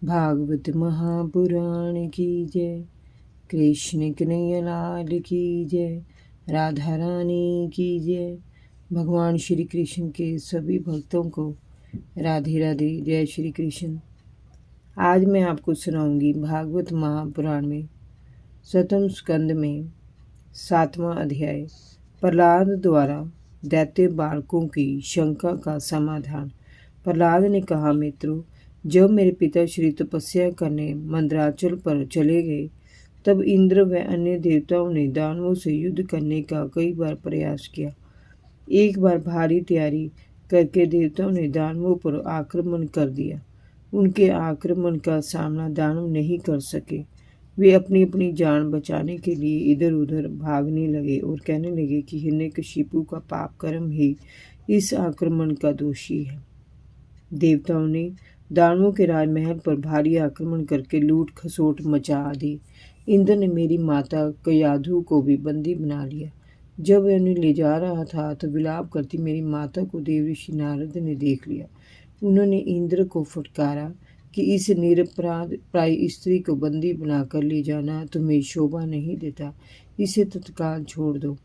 भागवत महापुराण की जय। कृष्ण कन्हैया लाल की जय। राधा रानी की जय। भगवान श्री कृष्ण के सभी भक्तों को राधे राधे, जय श्री कृष्ण। आज मैं आपको सुनाऊंगी भागवत महापुराण में 7वें स्कंद में 7वां अध्याय, प्रहलाद द्वारा दैत्य बालकों की शंका का समाधान। प्रहलाद ने कहा, मित्रों, जब मेरे पिता श्री तपस्या करने मंदराचल पर चले गए, तब इंद्र व अन्य देवताओं ने दानवों से युद्ध करने का कई बार प्रयास किया। एक बार भारी तैयारी करके देवताओं ने दानवों पर आक्रमण कर दिया। उनके आक्रमण का सामना दानव नहीं कर सके। वे अपनी अपनी जान बचाने के लिए इधर उधर भागने लगे और कहने लगे कि हिरण्यकशिपु का पाप कर्म ही इस आक्रमण का दोषी है। देवताओं ने दानवों के राजमहल पर भारी आक्रमण करके लूट खसोट मचा दी। इंद्र ने मेरी माता कयाधु को भी बंदी बना लिया। जब वह उन्हें ले जा रहा था तो विलाप करती मेरी माता को देवऋषि नारद ने देख लिया। उन्होंने इंद्र को फटकारा कि इस निरपराध प्राय स्त्री को बंदी बनाकर ले जाना तुम्हें शोभा नहीं देता, इसे तत्काल छोड़ दो।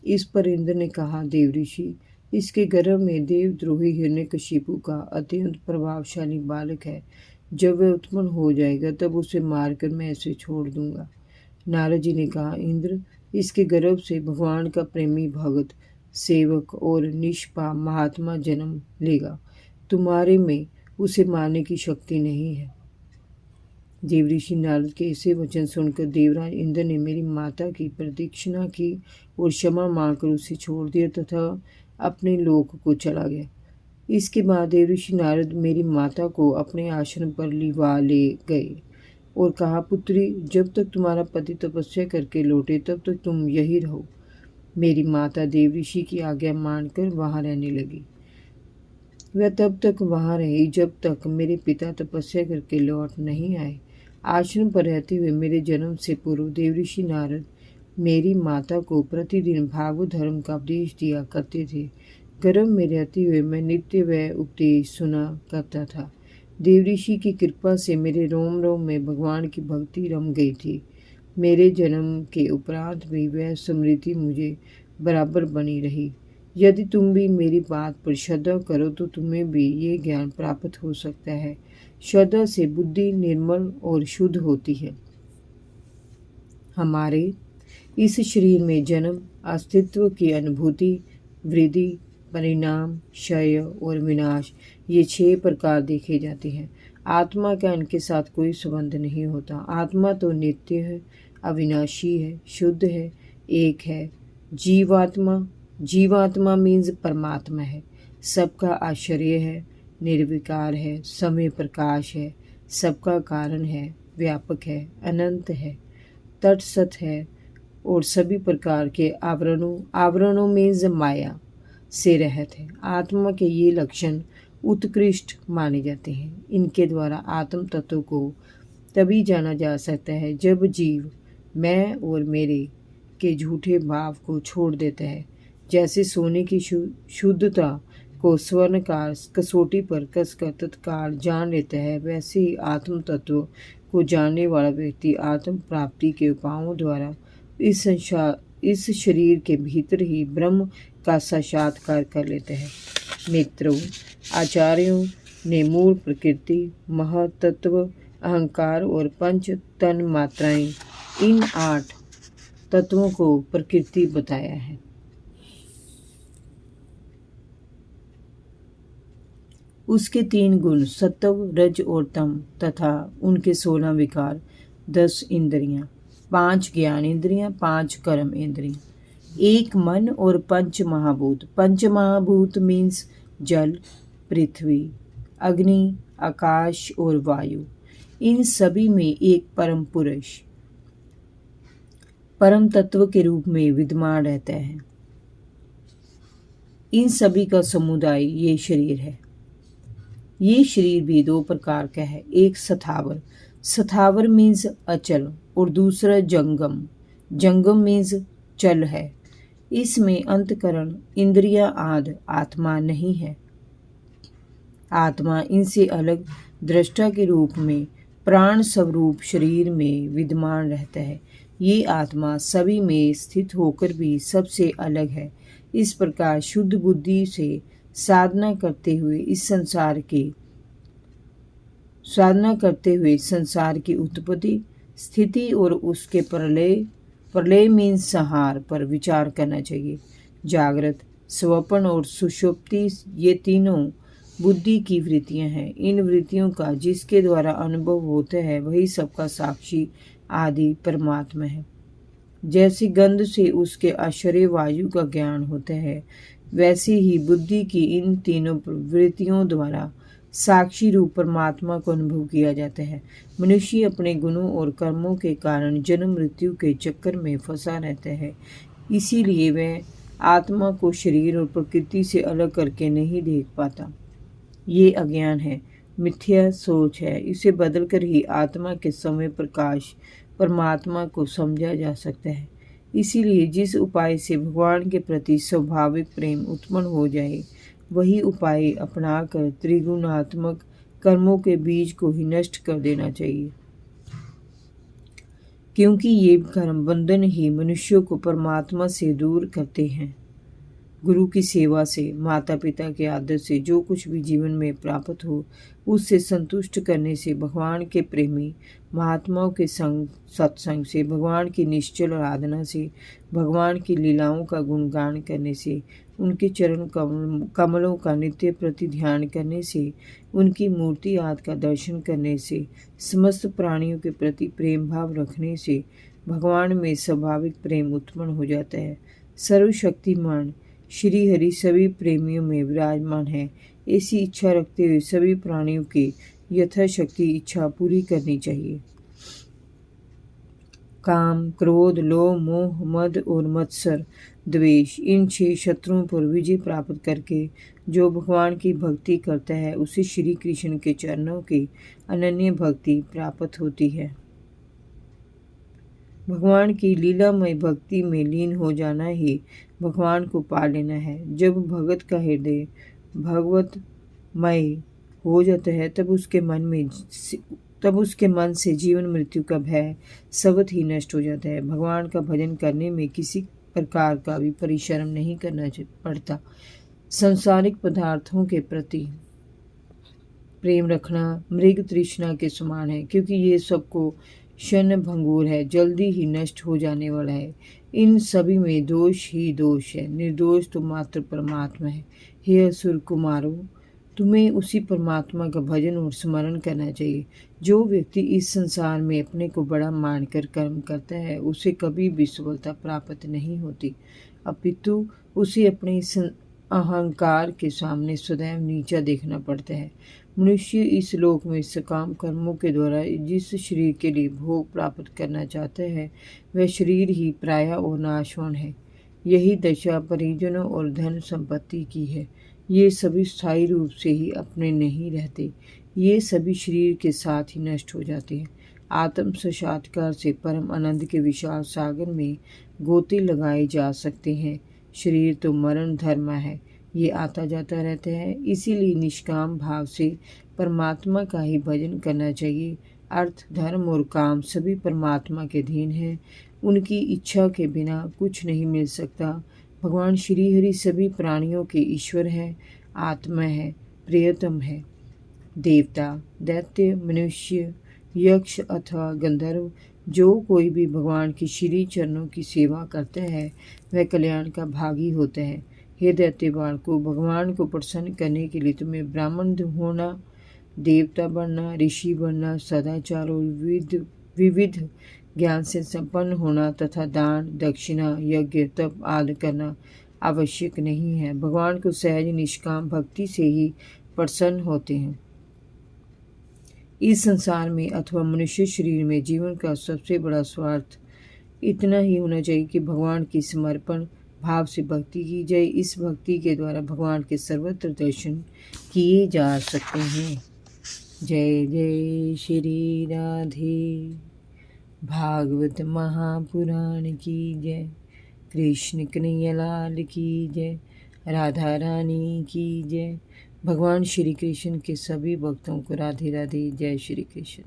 इस पर इंद्र ने कहा, देवऋषि, इसके गर्भ में देवद्रोही हिरण्यकशिपु का अत्यंत प्रभावशाली बालक है। जब वह उत्पन्न हो जाएगा तब उसे मारकर मैं इसे छोड़ दूंगा। नारद जी ने कहा, इंद्र, इसके गर्भ से भगवान का प्रेमी भगत, सेवक और निष्पाप महात्मा जन्म लेगा। तुम्हारे में उसे मारने की शक्ति नहीं है। देवऋषि नारद के ऐसे वचन सुनकर देवराज इंद्र ने मेरी माता की प्रदक्षिणा की और क्षमा मांगकर उसे छोड़ दिया तथा अपने लोक को चला गया। इसके बाद देवऋषि नारद मेरी माता को अपने आश्रम पर लिवा ले गए और कहा, पुत्री, जब तक तुम्हारा पति तपस्या करके लौटे तब तक तुम यही रहो। मेरी माता देवऋषि की आज्ञा मानकर वहाँ रहने लगी। वह तब तक वहाँ रही जब तक मेरे पिता तपस्या करके लौट नहीं आए। आश्रम पर रहते हुए मेरे जन्म से पूर्व देवऋषि नारद मेरी माता को प्रतिदिन भागवत धर्म का उपदेश दिया करते थे। गर्भ में रहते हुए मैं नित्य वह उपदेश सुना करता था। देवऋषि की कृपा से मेरे रोम रोम में भगवान की भक्ति रम गई थी। मेरे जन्म के उपरांत भी वह स्मृति मुझे बराबर बनी रही। यदि तुम भी मेरी बात पर श्रद्धा करो तो तुम्हें भी ये ज्ञान प्राप्त हो सकता है। श्रद्धा से बुद्धि निर्मल और शुद्ध होती है। हमारे इस शरीर में जन्म, अस्तित्व की अनुभूति, वृद्धि, परिणाम, क्षय और विनाश, ये 6 प्रकार देखे जाते हैं। आत्मा का इनके साथ कोई संबंध नहीं होता। आत्मा तो नित्य है, अविनाशी है, शुद्ध है, एक है। जीवात्मा मीन्स परमात्मा है, सबका आश्रय है, निर्विकार है, समय प्रकाश है, सबका कारण है, व्यापक है, अनंत है, तटस्थ है और सभी प्रकार के आवरणों मीन्स माया से रहित है। आत्मा के ये लक्षण उत्कृष्ट माने जाते हैं। इनके द्वारा आत्म तत्व को तभी जाना जा सकता है जब जीव मैं और मेरे के झूठे भाव को छोड़ देता है। जैसे सोने की शुद्धता को स्वर्णकार कसौटी पर कसकर तत्काल जान लेता है, वैसे ही आत्म तत्व को जानने वाला व्यक्ति आत्म प्राप्ति के उपायों द्वारा इस शरीर के भीतर ही ब्रह्म का साक्षात्कार कर लेते हैं। मित्रों, आचार्यों ने मूल प्रकृति, महतत्व, अहंकार और पंच तन मात्राएं, इन 8 तत्वों को प्रकृति बताया है। उसके 3 गुण सत्व, रज और तम तथा उनके 16 विकार, 10 इंद्रियां, 5 ज्ञान इंद्रियां, 5 कर्म इंद्रियां, 1 मन और 5 महाभूत। 5 महाभूत मीन्स जल, पृथ्वी, अग्नि, आकाश और वायु। इन सभी में एक परम पुरुष परम तत्व के रूप में विद्यमान रहता है। इन सभी का समुदाय ये शरीर है। ये शरीर भी 2 प्रकार का है। एक स्थावर मीन्स अचल और दूसरा जंगम मीन्स चल है। इसमें अंतकरण, इंद्रिया आदि आत्मा नहीं है। आत्मा इनसे अलग दृष्टा के रूप में प्राण स्वरूप शरीर में विद्यमान रहता है। ये आत्मा सभी में स्थित होकर भी सबसे अलग है। इस प्रकार शुद्ध बुद्धि से साधना करते हुए संसार की उत्पत्ति, स्थिति और उसके प्रलय में संहार पर विचार करना चाहिए। जागृत, स्वप्न और सुषुप्ति ये तीनों बुद्धि की वृत्तियां हैं। इन वृत्तियों का जिसके द्वारा अनुभव होता है वही सबका साक्षी आदि परमात्मा है। जैसे गंध से उसके आश्चर्य वायु का ज्ञान होता है, वैसे ही बुद्धि की इन तीनों वृत्तियों द्वारा साक्षी रूप परमात्मा को अनुभव किया जाता है। मनुष्य अपने गुणों और कर्मों के कारण जन्म मृत्यु के चक्कर में फंसा रहता है। इसीलिए वह आत्मा को शरीर और प्रकृति से अलग करके नहीं देख पाता। ये अज्ञान है, मिथ्या सोच है। इसे बदलकर ही आत्मा के समय प्रकाश परमात्मा को समझा जा सकता है। इसीलिए जिस उपाय से भगवान के प्रति स्वाभाविक प्रेम उत्पन्न हो जाए, वही उपाय अपनाकर त्रिगुणात्मक कर्मों के बीज को ही नष्ट कर देना चाहिए, क्योंकि ये कर्म बंधन ही मनुष्यों को परमात्मा से दूर करते हैं। गुरु की सेवा से, माता पिता के आदर से, जो कुछ भी जीवन में प्राप्त हो उससे संतुष्ट करने से, भगवान के प्रेमी महात्माओं के संग सत्संग से, भगवान की निश्चल आराधना से, भगवान की लीलाओं का गुणगान करने से, उनके चरण कमलों का नित्य प्रति ध्यान करने से, उनकी मूर्ति आदि का दर्शन करने से, समस्त प्राणियों के प्रति प्रेम भाव रखने से भगवान में स्वाभाविक प्रेम उत्पन्न हो जाता है। सर्वशक्तिमान श्री हरि सभी प्रेमियों में विराजमान है। ऐसी इच्छा रखते हुए सभी प्राणियों की यथाशक्ति इच्छा पूरी करनी चाहिए। काम, क्रोध, लोभ, मोह, मद और मत्सर, द्वेष, इन 6 शत्रुओं पर विजय प्राप्त करके जो भगवान की भक्ति करता है उसे श्री कृष्ण के चरणों की अनन्य भक्ति प्राप्त होती है। भगवान की लीलामय भक्ति में लीन हो जाना ही भगवान को पा लेना है। जब भगत का हृदय भगवतमय हो जाता है तब उसके मन से जीवन मृत्यु का भय स्वतः ही नष्ट हो जाता है। भगवान का भजन करने में किसी प्रकार का भी परिश्रम नहीं करना पड़ता। सांसारिक पदार्थों के प्रति प्रेम रखना मृग तृष्णा के समान है, क्योंकि ये सबको क्षण भंगुर है, जल्दी ही नष्ट हो जाने वाला है। इन सभी में दोष ही दोष है, निर्दोष तो मात्र परमात्मा है। हे असुर कुमारों, तुम्हें उसी परमात्मा का भजन और स्मरण करना चाहिए। जो व्यक्ति इस संसार में अपने को बड़ा मानकर कर्म करता है उसे कभी भी सफलता प्राप्त नहीं होती, अपितु उसे अपने अहंकार के सामने सदैव नीचा देखना पड़ता है। मनुष्य इस लोक में सकाम कर्मों के द्वारा जिस शरीर के लिए भोग प्राप्त करना चाहता है वह शरीर ही प्राय और नाशवान है। यही दशा परिजनों और धन संपत्ति की है। ये सभी स्थायी रूप से ही अपने नहीं रहते, ये सभी शरीर के साथ ही नष्ट हो जाते हैं। आत्म साक्षात्कार से परम आनंद के विशाल सागर में गोते लगाए जा सकते हैं। शरीर तो मरण धर्म है, ये आता जाता रहता है। इसीलिए निष्काम भाव से परमात्मा का ही भजन करना चाहिए। अर्थ, धर्म और काम सभी परमात्मा के अधीन हैं। उनकी इच्छा के बिना कुछ नहीं मिल सकता। भगवान श्री हरि सभी प्राणियों के ईश्वर है, आत्मा है, प्रियतम है। देवता, दैत्य, मनुष्य, यक्ष अथवा गंधर्व, जो कोई भी भगवान की श्री चरणों की सेवा करता है वह कल्याण का भागी होता है। हे दैत्य बालकों, भगवान को प्रसन्न करने के लिए तुम्हें ब्राह्मण होना, देवता बनना, ऋषि बनना, सदाचार और विविध ज्ञान से संपन्न होना तथा दान, दक्षिणा, यज्ञ, तप आदि करना आवश्यक नहीं है। भगवान को सहज निष्काम भक्ति से ही प्रसन्न होते हैं। इस संसार में अथवा मनुष्य शरीर में जीवन का सबसे बड़ा स्वार्थ इतना ही होना चाहिए कि भगवान की समर्पण भाव से भक्ति की जाए। इस भक्ति के द्वारा भगवान के सर्वत्र दर्शन किए जा सकते हैं। जय जय श्री राधे। भागवत महापुराण की जय। कृष्ण कन्हैया लाल की जय। राधा रानी की जय। भगवान श्री कृष्ण के सभी भक्तों को राधे राधे, जय श्री कृष्ण।